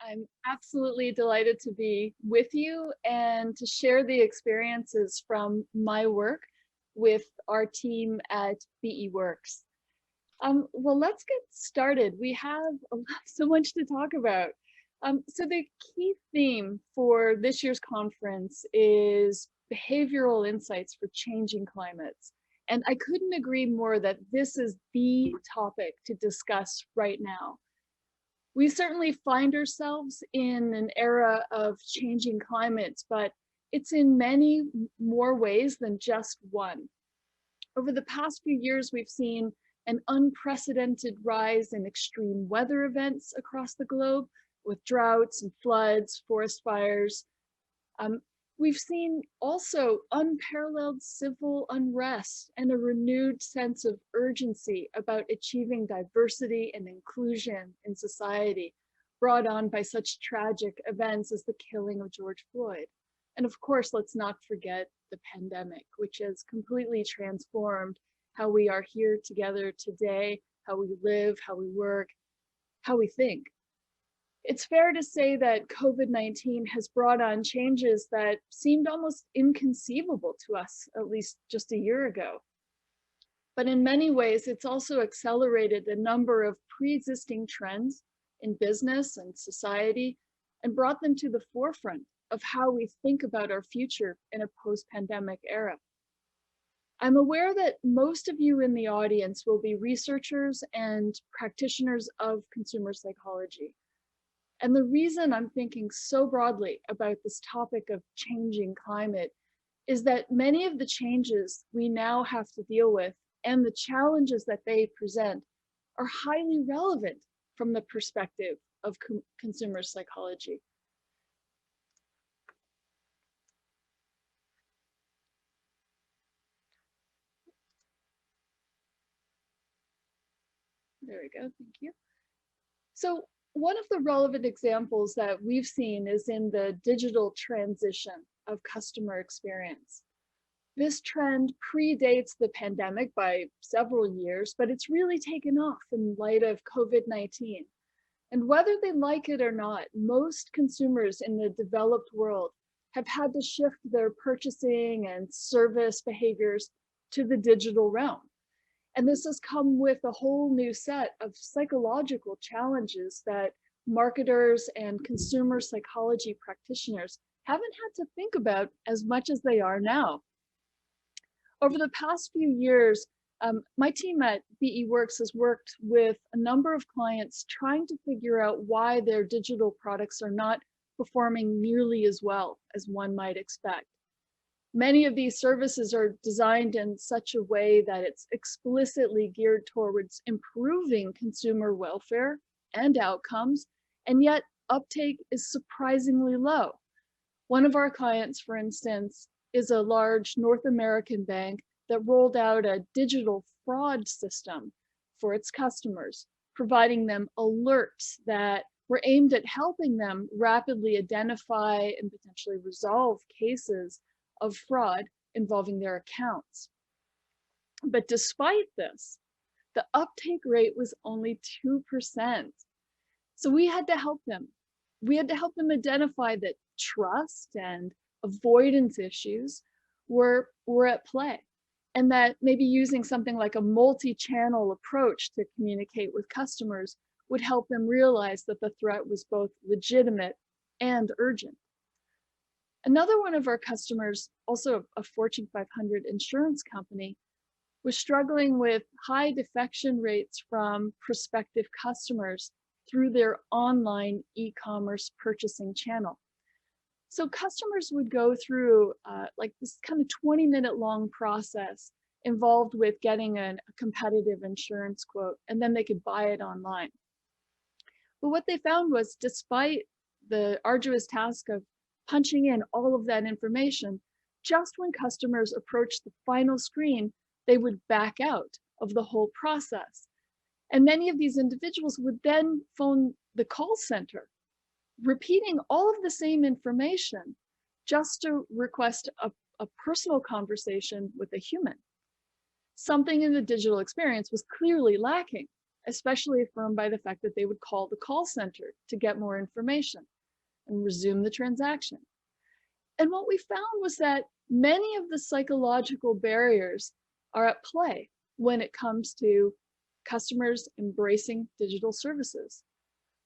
I'm absolutely delighted to be with you and to share the experiences from my work with our team at BE Works. Well, let's get started. We have so much to talk about. So the key theme for this year's conference is behavioral insights for changing climates. And I couldn't agree more that this is the topic to discuss right now. We certainly find ourselves in an era of changing climates, but it's in many more ways than just one. Over the past few years, we've seen an unprecedented rise in extreme weather events across the globe, with droughts and floods, forest fires. We've seen also unparalleled civil unrest and a renewed sense of urgency about achieving diversity and inclusion in society, brought on by such tragic events as the killing of George Floyd. And of course, let's not forget the pandemic, which has completely transformed how we are here together today, how we live, how we work, how we think. It's fair to say that COVID-19 has brought on changes that seemed almost inconceivable to us, at least just a year ago. But in many ways, it's also accelerated a number of pre-existing trends in business and society and brought them to the forefront of how we think about our future in a post-pandemic era. I'm aware that most of you in the audience will be researchers and practitioners of consumer psychology. And the reason I'm thinking so broadly about this topic of changing climate is that many of the changes we now have to deal with and the challenges that they present are highly relevant from the perspective of consumer psychology. There we go, thank you. So one of the relevant examples that we've seen is in the digital transition of customer experience. This trend predates the pandemic by several years, but it's really taken off in light of COVID-19. And whether they like it or not, most consumers in the developed world have had to shift their purchasing and service behaviors to the digital realm. And this has come with a whole new set of psychological challenges that marketers and consumer psychology practitioners haven't had to think about as much as they are now. Over the past few years, my team at BE Works has worked with a number of clients trying to figure out why their digital products are not performing nearly as well as one might expect. Many of these services are designed in such a way that it's explicitly geared towards improving consumer welfare and outcomes, and yet uptake is surprisingly low. One of our clients, for instance, is a large North American bank that rolled out a digital fraud system for its customers, providing them alerts that were aimed at helping them rapidly identify and potentially resolve cases of fraud involving their accounts. But despite this, the uptake rate was only 2%. So we had to help them. We had to help them identify that trust and avoidance issues were at play, and that maybe using something like a multi-channel approach to communicate with customers would help them realize that the threat was both legitimate and urgent. Another one of our customers, also a Fortune 500 insurance company, was struggling with high defection rates from prospective customers through their online e-commerce purchasing channel. So customers would go through like this kind of 20-minute long process involved with getting a competitive insurance quote, and then they could buy it online. But what they found was, despite the arduous task of punching in all of that information, just when customers approached the final screen, they would back out of the whole process. And many of these individuals would then phone the call center, repeating all of the same information just to request a personal conversation with a human. Something in the digital experience was clearly lacking, especially affirmed by the fact that they would call the call center to get more information and resume the transaction. And what we found was that many of the psychological barriers are at play when it comes to customers embracing digital services.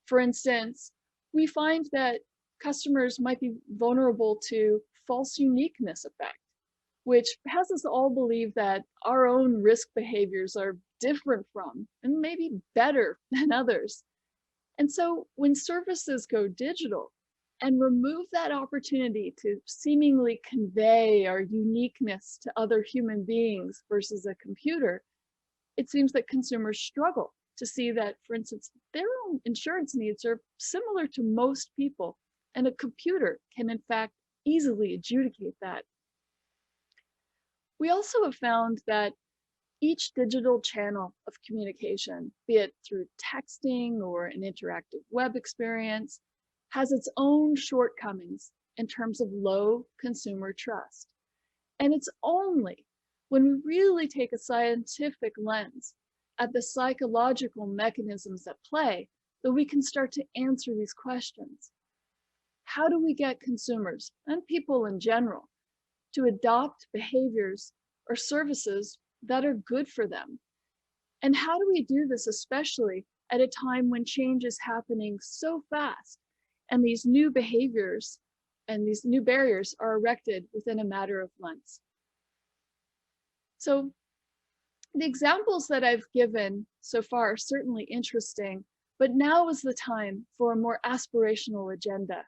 For instance, we find that customers might be vulnerable to false uniqueness effect, which has us all believe that our own risk behaviors are different from and maybe better than others. And so when services go digital and remove that opportunity to seemingly convey our uniqueness to other human beings versus a computer, it seems that consumers struggle to see that, for instance, their own insurance needs are similar to most people, and a computer can in fact easily adjudicate that. We also have found that each digital channel of communication, be it through texting or an interactive web experience, has its own shortcomings in terms of low consumer trust. And it's only when we really take a scientific lens at the psychological mechanisms at play that we can start to answer these questions. How do we get consumers and people in general to adopt behaviors or services that are good for them? And how do we do this especially at a time when change is happening so fast and these new behaviors and these new barriers are erected within a matter of months? So the examples that I've given so far are certainly interesting, but now is the time for a more aspirational agenda.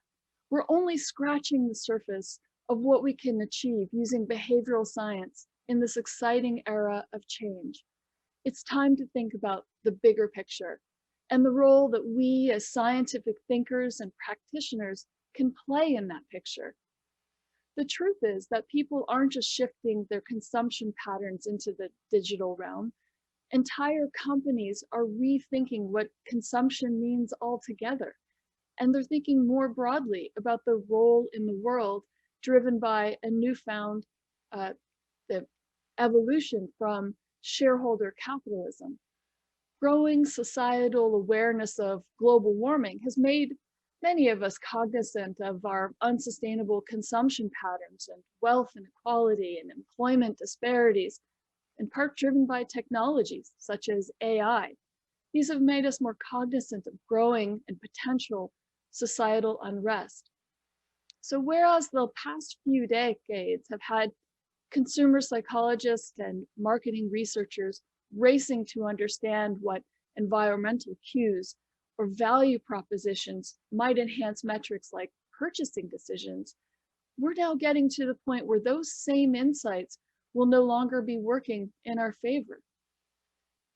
We're only scratching the surface of what we can achieve using behavioral science in this exciting era of change. It's time to think about the bigger picture and the role that we as scientific thinkers and practitioners can play in that picture. The truth is that people aren't just shifting their consumption patterns into the digital realm. Entire companies are rethinking what consumption means altogether. And they're thinking more broadly about the role in the world driven by a newfound the evolution from shareholder capitalism. Growing societal awareness of global warming has made many of us cognizant of our unsustainable consumption patterns and wealth inequality and employment disparities, in part driven by technologies such as AI. These have made us more cognizant of growing and potential societal unrest. So whereas the past few decades have had consumer psychologists and marketing researchers racing to understand what environmental cues or value propositions might enhance metrics like purchasing decisions, we're now getting to the point where those same insights will no longer be working in our favor.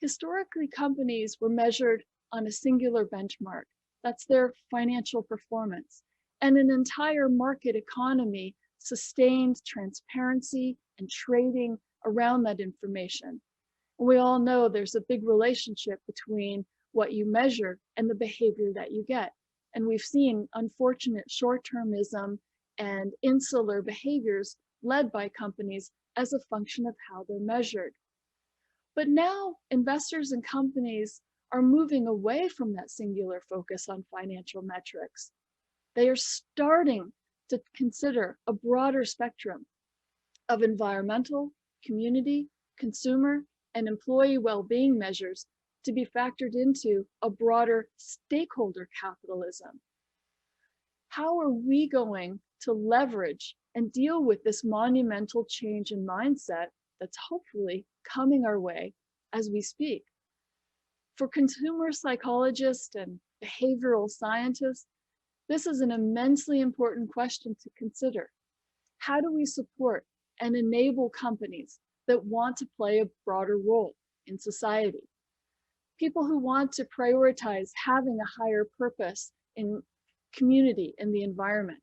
Historically, companies were measured on a singular benchmark. That's their financial performance. And an entire market economy sustained transparency and trading around that information. We all know there's a big relationship between what you measure and the behavior that you get. And we've seen unfortunate short-termism and insular behaviors led by companies as a function of how they're measured. But now investors and companies are moving away from that singular focus on financial metrics. They are starting to consider a broader spectrum of environmental, community, consumer, and employee well-being measures to be factored into a broader stakeholder capitalism. How are we going to leverage and deal with this monumental change in mindset that's hopefully coming our way as we speak? For consumer psychologists and behavioral scientists, this is an immensely important question to consider. How do we support and enable companies that want to play a broader role in society? People who want to prioritize having a higher purpose in community and the environment.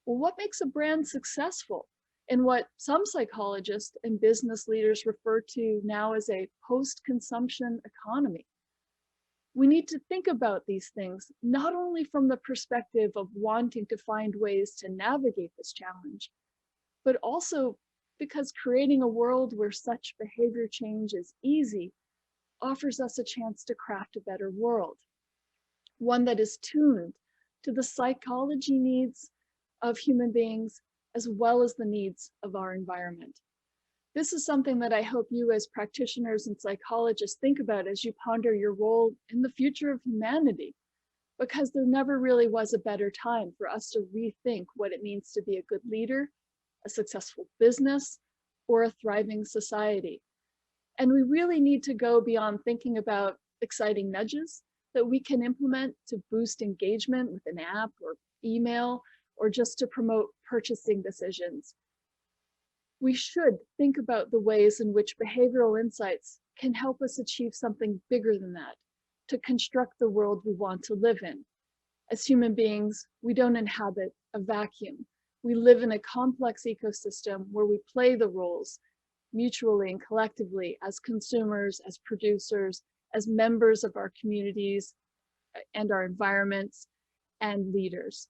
Well, what makes a brand successful in what some psychologists and business leaders refer to now as a post-consumption economy? We need to think about these things not only from the perspective of wanting to find ways to navigate this challenge, but also because creating a world where such behavior change is easy offers us a chance to craft a better world, one that is tuned to the psychology needs of human beings as well as the needs of our environment. This is something that I hope you as practitioners and psychologists think about as you ponder your role in the future of humanity, because there never really was a better time for us to rethink what it means to be a good leader, a successful business, or a thriving society. And we really need to go beyond thinking about exciting nudges that we can implement to boost engagement with an app or email, or just to promote purchasing decisions. We should think about the ways in which behavioral insights can help us achieve something bigger than that, to construct the world we want to live in. As human beings, we don't inhabit a vacuum. We live in a complex ecosystem where we play the roles mutually and collectively as consumers, as producers, as members of our communities and our environments, and leaders.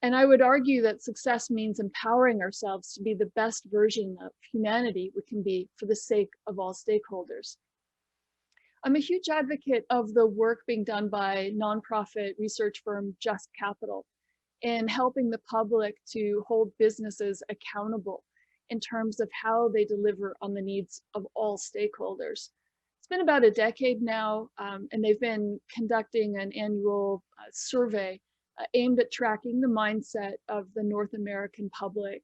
And I would argue that success means empowering ourselves to be the best version of humanity we can be for the sake of all stakeholders. I'm a huge advocate of the work being done by nonprofit research firm Just Capital in helping the public to hold businesses accountable in terms of how they deliver on the needs of all stakeholders. It's been about a decade now, and they've been conducting an annual survey aimed at tracking the mindset of the North American public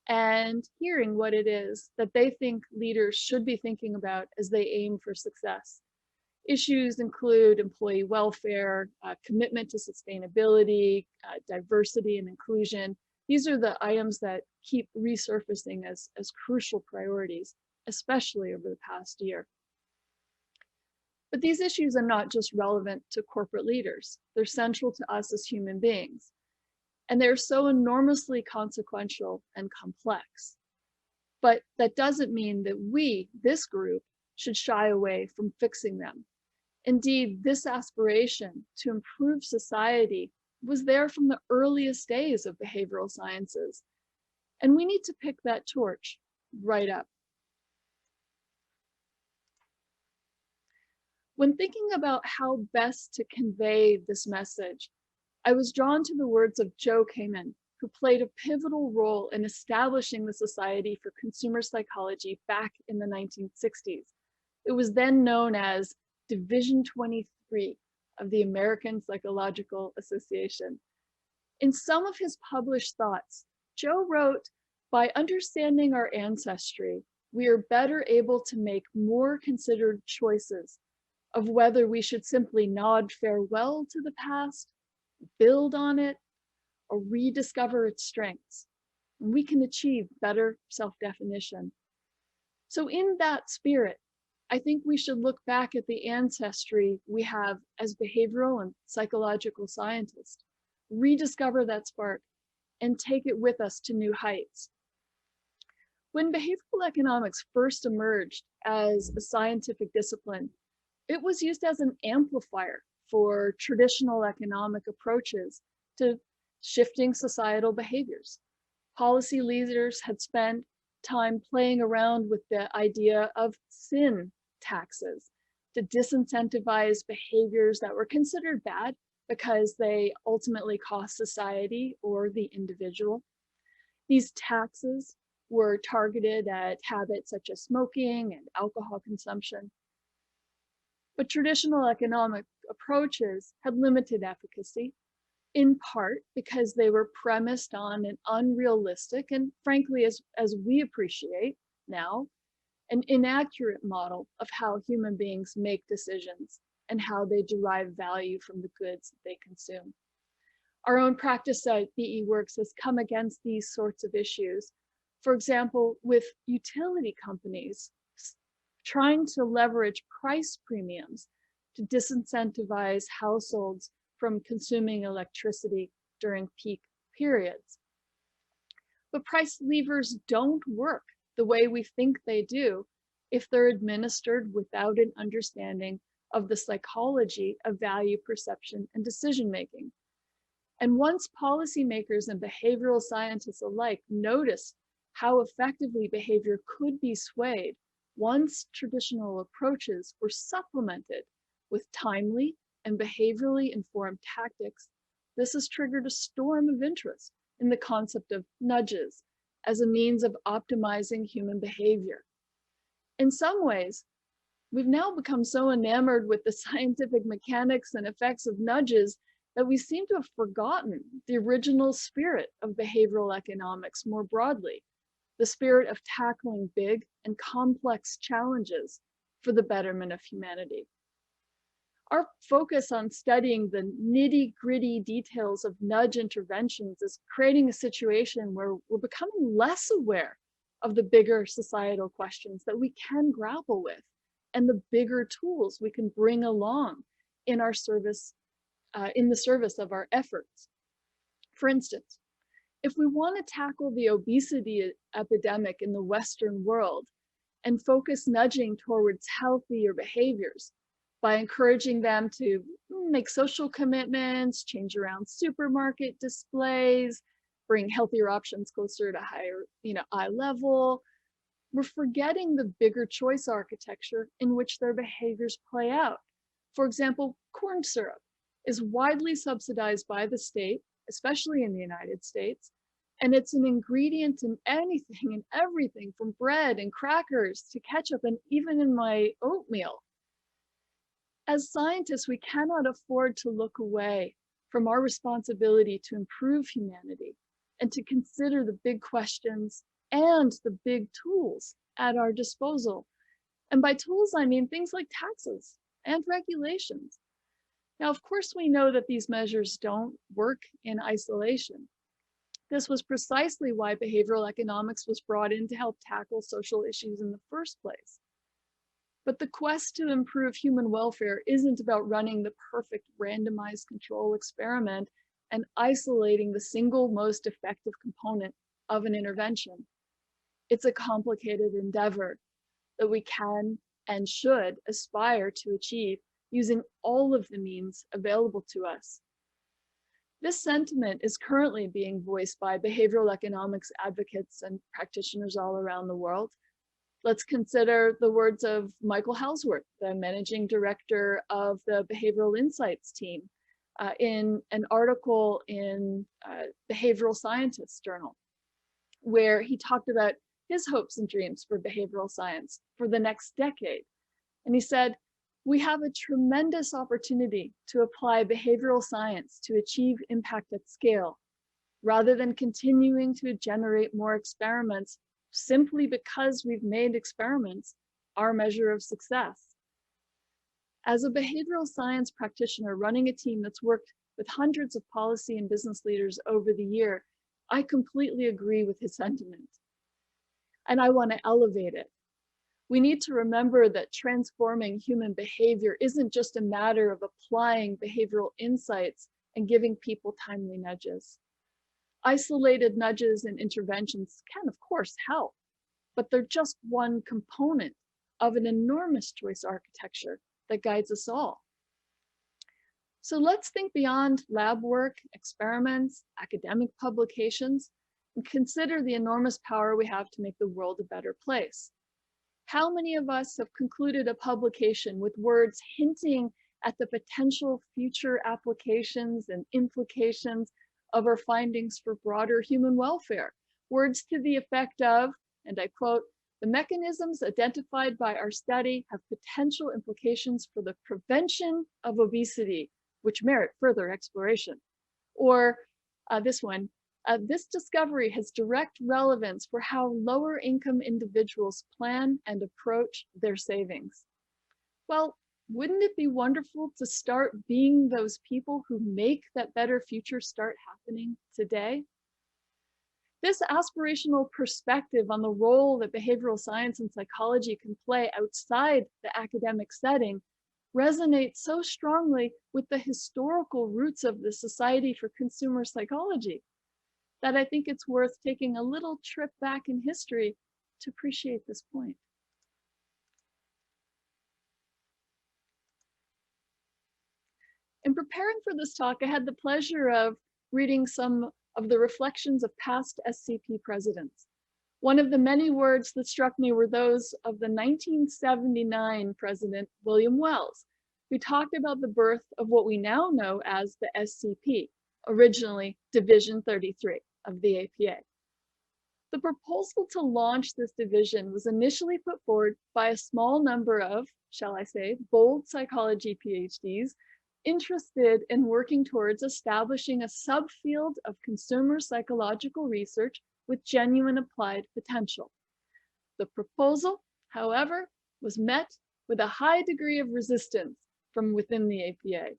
and hearing what it is that they think leaders should be thinking about as they aim for success. Issues include employee welfare, commitment to sustainability, diversity and inclusion. These are the items that keep resurfacing as crucial priorities, especially over the past year. But these issues are not just relevant to corporate leaders. They're central to us as human beings. And they're so enormously consequential and complex. But that doesn't mean that we, this group, should shy away from fixing them. Indeed, this aspiration to improve society was there from the earliest days of behavioral sciences. And we need to pick that torch right up. When thinking about how best to convey this message, I was drawn to the words of Joe Kamen, who played a pivotal role in establishing the Society for Consumer Psychology back in the 1960s. It was then known as Division 23 of the American Psychological Association. In some of his published thoughts, Joe wrote, "By understanding our ancestry, we are better able to make more considered choices of whether we should simply nod farewell to the past, build on it, or rediscover its strengths. And we can achieve better self-definition." So in that spirit, I think we should look back at the ancestry we have as behavioral and psychological scientists, rediscover that spark, and take it with us to new heights. When behavioral economics first emerged as a scientific discipline, it was used as an amplifier for traditional economic approaches to shifting societal behaviors. Policy leaders had spent time playing around with the idea of sin taxes to disincentivize behaviors that were considered bad because they ultimately cost society or the individual. These taxes were targeted at habits such as smoking and alcohol consumption. But traditional economic approaches had limited efficacy, in part because they were premised on an unrealistic and, frankly, as we appreciate now, an inaccurate model of how human beings make decisions and how they derive value from the goods that they consume. Our own practice at BE Works has come against these sorts of issues. For example, with utility companies trying to leverage price premiums to disincentivize households from consuming electricity during peak periods. But price levers don't work the way we think they do if they're administered without an understanding of the psychology of value perception and decision making. And once policymakers and behavioral scientists alike noticed how effectively behavior could be swayed once traditional approaches were supplemented with timely and behaviorally informed tactics, this has triggered a storm of interest in the concept of nudges as a means of optimizing human behavior. In some ways, we've now become so enamored with the scientific mechanics and effects of nudges that we seem to have forgotten the original spirit of behavioral economics more broadly, the spirit of tackling big and complex challenges for the betterment of humanity. Our focus on studying the nitty-gritty details of nudge interventions is creating a situation where we're becoming less aware of the bigger societal questions that we can grapple with and the bigger tools we can bring along in our service, in the service of our efforts. For instance, if we want to tackle the obesity epidemic in the Western world and focus nudging towards healthier behaviors by encouraging them to make social commitments, change around supermarket displays, bring healthier options closer to higher, eye level, we're forgetting the bigger choice architecture in which their behaviors play out. For example, corn syrup is widely subsidized by the state, especially in the United States, and it's an ingredient in anything and everything from bread and crackers to ketchup and even in my oatmeal. As scientists, we cannot afford to look away from our responsibility to improve humanity and to consider the big questions and the big tools at our disposal. And by tools, I mean things like taxes and regulations. Now, of course, we know that these measures don't work in isolation. This was precisely why behavioral economics was brought in to help tackle social issues in the first place. But the quest to improve human welfare isn't about running the perfect randomized control experiment and isolating the single most effective component of an intervention. It's a complicated endeavor that we can and should aspire to achieve using all of the means available to us. This sentiment is currently being voiced by behavioral economics advocates and practitioners all around the world. Let's consider the words of Michael Halsworth, the managing director of the Behavioral Insights team, in an article in Behavioral Scientist Journal, where he talked about his hopes and dreams for behavioral science for the next decade. And he said, "We have a tremendous opportunity to apply behavioral science to achieve impact at scale, rather than continuing to generate more experiments simply because we've made experiments our measure of success." As a behavioral science practitioner running a team that's worked with hundreds of policy and business leaders over the year, I completely agree with his sentiment. And I want to elevate it. We need to remember that transforming human behavior isn't just a matter of applying behavioral insights and giving people timely nudges. Isolated nudges and interventions can, of course, help, but they're just one component of an enormous choice architecture that guides us all. So let's think beyond lab work, experiments, academic publications, and consider the enormous power we have to make the world a better place. How many of us have concluded a publication with words hinting at the potential future applications and implications of our findings for broader human welfare? Words to the effect of, and I quote, "The mechanisms identified by our study have potential implications for the prevention of obesity, which merit further exploration." Or this one, "This discovery has direct relevance for how lower income individuals plan and approach their savings." Well, wouldn't it be wonderful to start being those people who make that better future start happening today? This aspirational perspective on the role that behavioral science and psychology can play outside the academic setting resonates so strongly with the historical roots of the Society for Consumer Psychology that I think it's worth taking a little trip back in history to appreciate this point. In preparing for this talk, I had the pleasure of reading some of the reflections of past SCP presidents. One of the many words that struck me were those of the 1979 President William Wells, who talked about the birth of what we now know as the SCP, originally Division 33 of the APA. The proposal to launch this division was initially put forward by a small number of, shall I say, bold psychology PhDs interested in working towards establishing a subfield of consumer psychological research with genuine applied potential. The proposal, however, was met with a high degree of resistance from within the APA,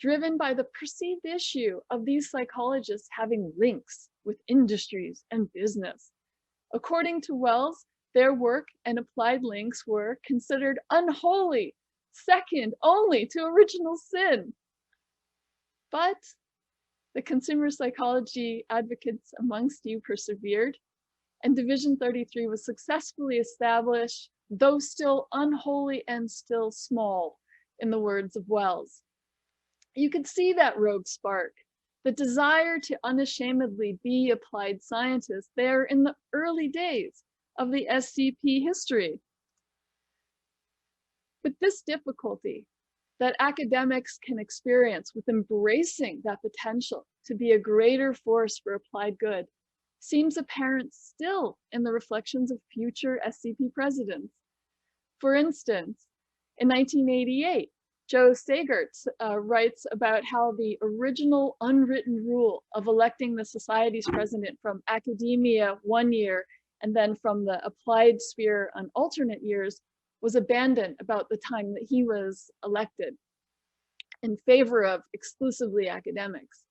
driven by the perceived issue of these psychologists having links with industries and business. According to Wells, their work and applied links were considered unholy, second only to original sin. But the consumer psychology advocates amongst you persevered, and Division 33 was successfully established, though still unholy and still small, in the words of Wells. You could see that rogue spark, the desire to unashamedly be applied scientists there in the early days of the SCP history. But this difficulty that academics can experience with embracing that potential to be a greater force for applied good seems apparent still in the reflections of future SCP presidents. For instance, in 1988, Joe Sagert writes about how the original unwritten rule of electing the society's president from academia one year and then from the applied sphere on alternate years was abandoned about the time that he was elected in favor of exclusively academics.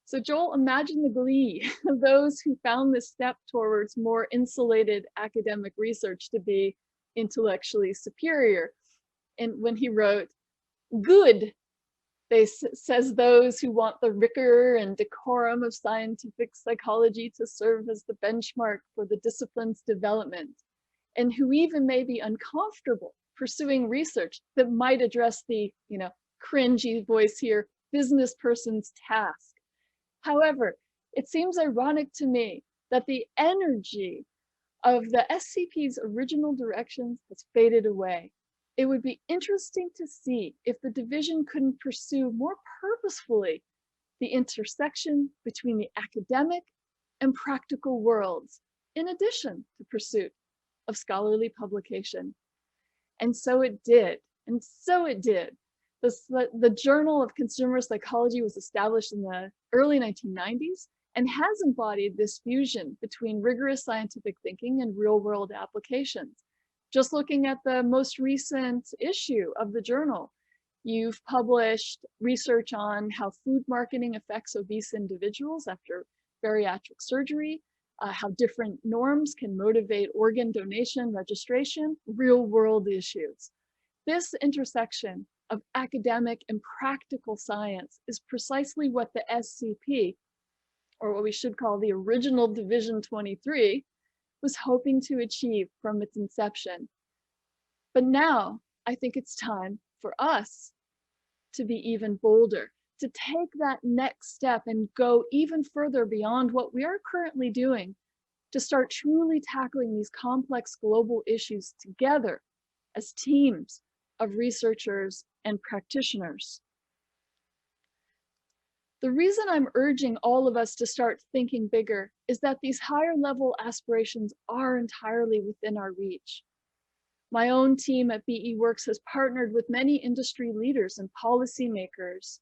So Joel, imagine the glee of those who found this step towards more insulated academic research to be intellectually superior. And when he wrote, "Good," says those who want the rigor and decorum of scientific psychology to serve as the benchmark for the discipline's development, and who even may be uncomfortable pursuing research that might address the, cringy voice here, business person's task. However, it seems ironic to me that the energy of the SCP's original directions has faded away. It would be interesting to see if the division couldn't pursue more purposefully the intersection between the academic and practical worlds, in addition to pursuit of scholarly publication. And so it did. The Journal of Consumer Psychology was established in the early 1990s and has embodied this fusion between rigorous scientific thinking and real-world applications. Just looking at the most recent issue of the journal, you've published research on how food marketing affects obese individuals after bariatric surgery, how different norms can motivate organ donation registration, real-world issues. This intersection of academic and practical science is precisely what the SCP, or what we should call the original Division 23, was hoping to achieve from its inception. But now I think it's time for us to be even bolder, to take that next step and go even further beyond what we are currently doing, to start truly tackling these complex global issues together as teams of researchers and practitioners. The reason I'm urging all of us to start thinking bigger is that these higher level aspirations are entirely within our reach. My own team at BE Works has partnered with many industry leaders and policymakers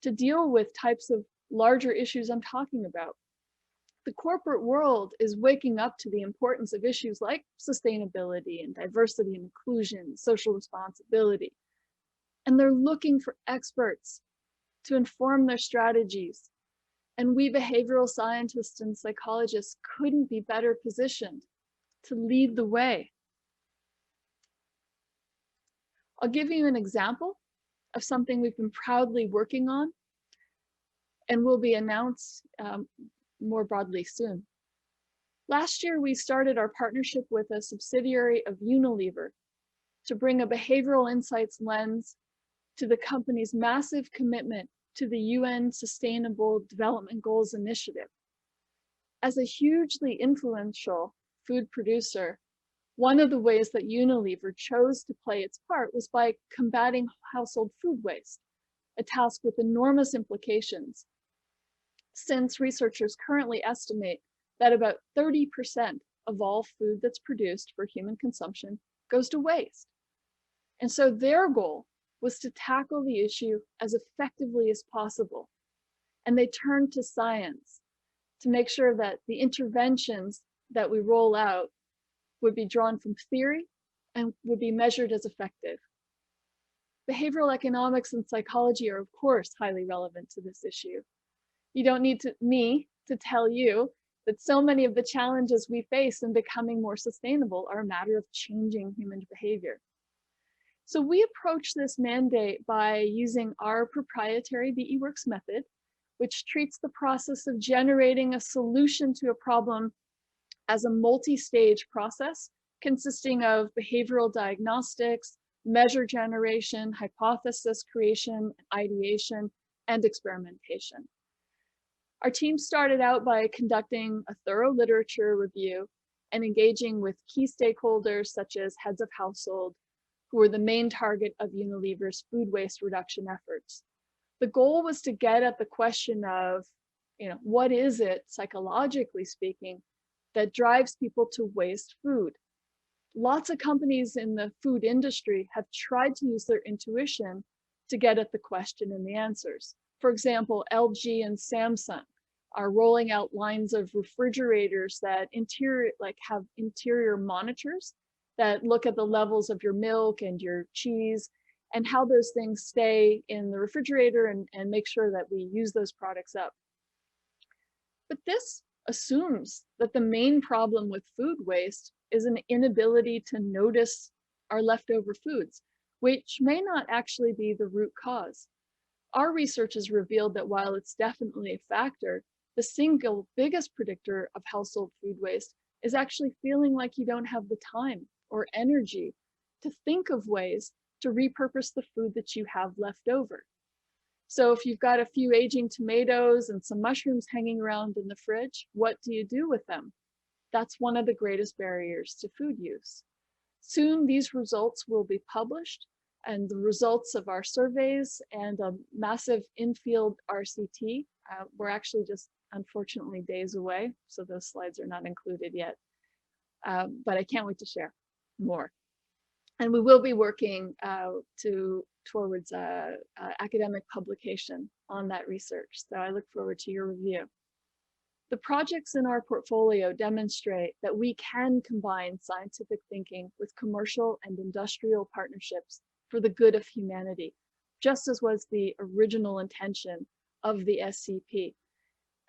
to deal with types of larger issues I'm talking about. The corporate world is waking up to the importance of issues like sustainability and diversity and inclusion, social responsibility. And they're looking for experts to inform their strategies. And we behavioral scientists and psychologists couldn't be better positioned to lead the way. I'll give you an example of something we've been proudly working on and will be announced more broadly soon. Last year, we started our partnership with a subsidiary of Unilever to bring a behavioral insights lens to the company's massive commitment to the UN Sustainable Development Goals initiative. As a hugely influential food producer, one of the ways that Unilever chose to play its part was by combating household food waste, a task with enormous implications, since researchers currently estimate that about 30% of all food that's produced for human consumption goes to waste. And so their goal was to tackle the issue as effectively as possible. And they turned to science to make sure that the interventions that we roll out would be drawn from theory and would be measured as effective. Behavioral economics and psychology are, of course, highly relevant to this issue. You don't need me to tell you that so many of the challenges we face in becoming more sustainable are a matter of changing human behavior. So we approach this mandate by using our proprietary BEworks method, which treats the process of generating a solution to a problem as a multi-stage process consisting of behavioral diagnostics, measure generation, hypothesis creation, ideation, and experimentation. Our team started out by conducting a thorough literature review and engaging with key stakeholders such as heads of household, who were the main target of Unilever's food waste reduction efforts. The goal was to get at the question of, what is it, psychologically speaking, that drives people to waste food? Lots of companies in the food industry have tried to use their intuition to get at the question and the answers. For example, LG and Samsung are rolling out lines of refrigerators that have interior monitors that look at the levels of your milk and your cheese and how those things stay in the refrigerator and make sure that we use those products up. But this assumes that the main problem with food waste is an inability to notice our leftover foods, which may not actually be the root cause. Our research has revealed that while it's definitely a factor, the single biggest predictor of household food waste is actually feeling like you don't have the time or energy to think of ways to repurpose the food that you have left over. So if you've got a few aging tomatoes and some mushrooms hanging around in the fridge, what do you do with them? That's one of the greatest barriers to food use. Soon these results will be published, and the results of our surveys and a massive in-field RCT. We're actually just unfortunately days away, so those slides are not included yet. But I can't wait to share more. And we will be working towards academic publication on that research. So I look forward to your review. The projects in our portfolio demonstrate that we can combine scientific thinking with commercial and industrial partnerships for the good of humanity, just as was the original intention of the SCP.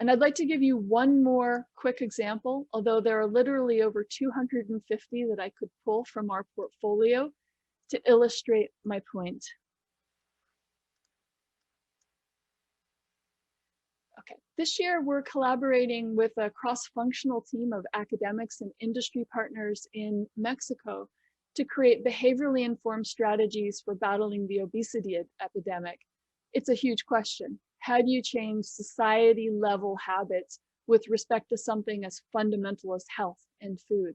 And I'd like to give you one more quick example, although there are literally over 250 that I could pull from our portfolio to illustrate my point. Okay, this year we're collaborating with a cross-functional team of academics and industry partners in Mexico to create behaviorally informed strategies for battling the obesity epidemic. It's a huge question. How do you change society-level habits with respect to something as fundamental as health and food?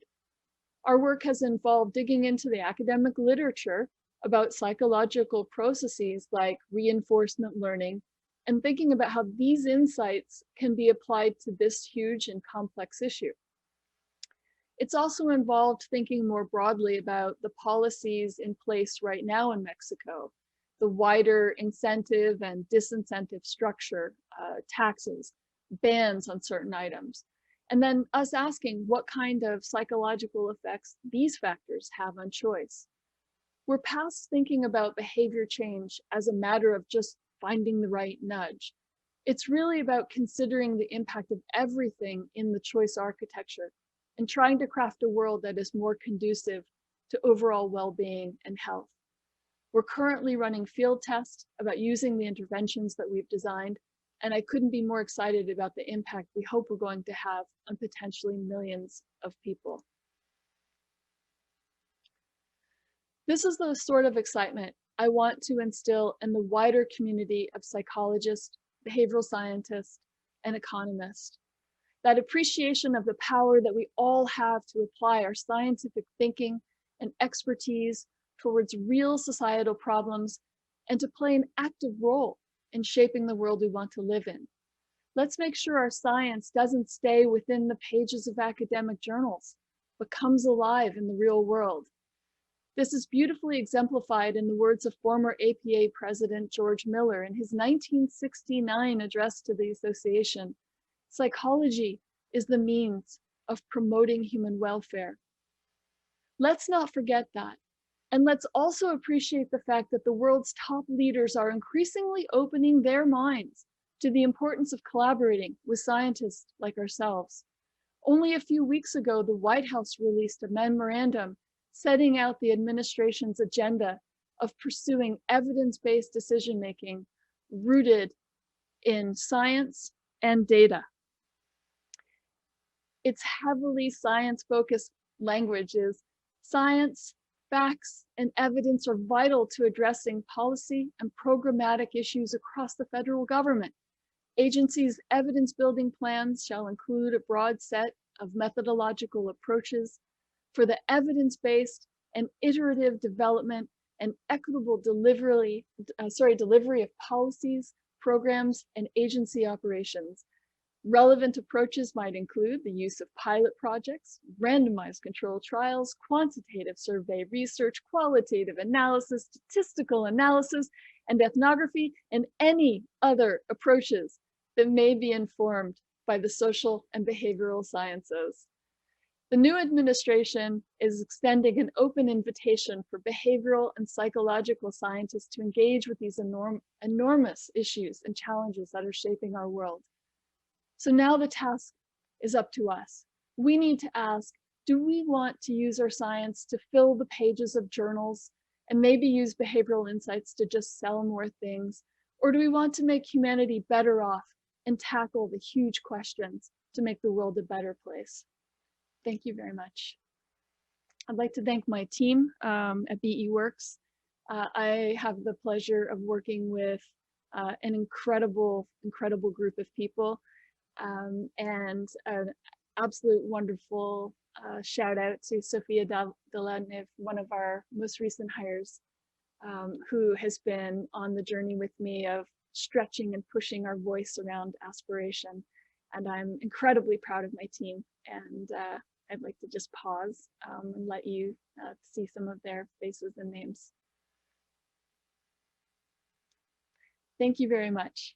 Our work has involved digging into the academic literature about psychological processes like reinforcement learning and thinking about how these insights can be applied to this huge and complex issue. It's also involved thinking more broadly about the policies in place right now in Mexico, the wider incentive and disincentive structure, taxes, bans on certain items, and then us asking what kind of psychological effects these factors have on choice. We're past thinking about behavior change as a matter of just finding the right nudge. It's really about considering the impact of everything in the choice architecture and trying to craft a world that is more conducive to overall well-being and health. We're currently running field tests about using the interventions that we've designed, and I couldn't be more excited about the impact we hope we're going to have on potentially millions of people. This is the sort of excitement I want to instill in the wider community of psychologists, behavioral scientists, and economists. that appreciation of the power that we all have to apply our scientific thinking and expertise towards real societal problems and to play an active role in shaping the world we want to live in. Let's make sure our science doesn't stay within the pages of academic journals, but comes alive in the real world. This is beautifully exemplified in the words of former APA President George Miller in his 1969 address to the association. Psychology is the means of promoting human welfare. Let's not forget that. And let's also appreciate the fact that the world's top leaders are increasingly opening their minds to the importance of collaborating with scientists like ourselves. Only a few weeks ago, the White House released a memorandum setting out the administration's agenda of pursuing evidence-based decision-making rooted in science and data. Its heavily science-focused language is science, facts, and evidence are vital to addressing policy and programmatic issues across the federal government. Agencies' evidence-building plans shall include a broad set of methodological approaches for the evidence-based and iterative development and equitable delivery of policies, programs, and agency operations. Relevant approaches might include the use of pilot projects, randomized controlled trials, quantitative survey research, qualitative analysis, statistical analysis, and ethnography, and any other approaches that may be informed by the social and behavioral sciences. The new administration is extending an open invitation for behavioral and psychological scientists to engage with these enormous issues and challenges that are shaping our world. So now the task is up to us. We need to ask, do we want to use our science to fill the pages of journals and maybe use behavioral insights to just sell more things? Or do we want to make humanity better off and tackle the huge questions to make the world a better place? Thank you very much. I'd like to thank my team at BE Works. I have the pleasure of working with an incredible group of people. And an absolute wonderful shout out to Sophia Deladnev, one of our most recent hires, who has been on the journey with me of stretching and pushing our voice around aspiration. And I'm incredibly proud of my team. And I'd like to just pause and let you see some of their faces and names. Thank you very much.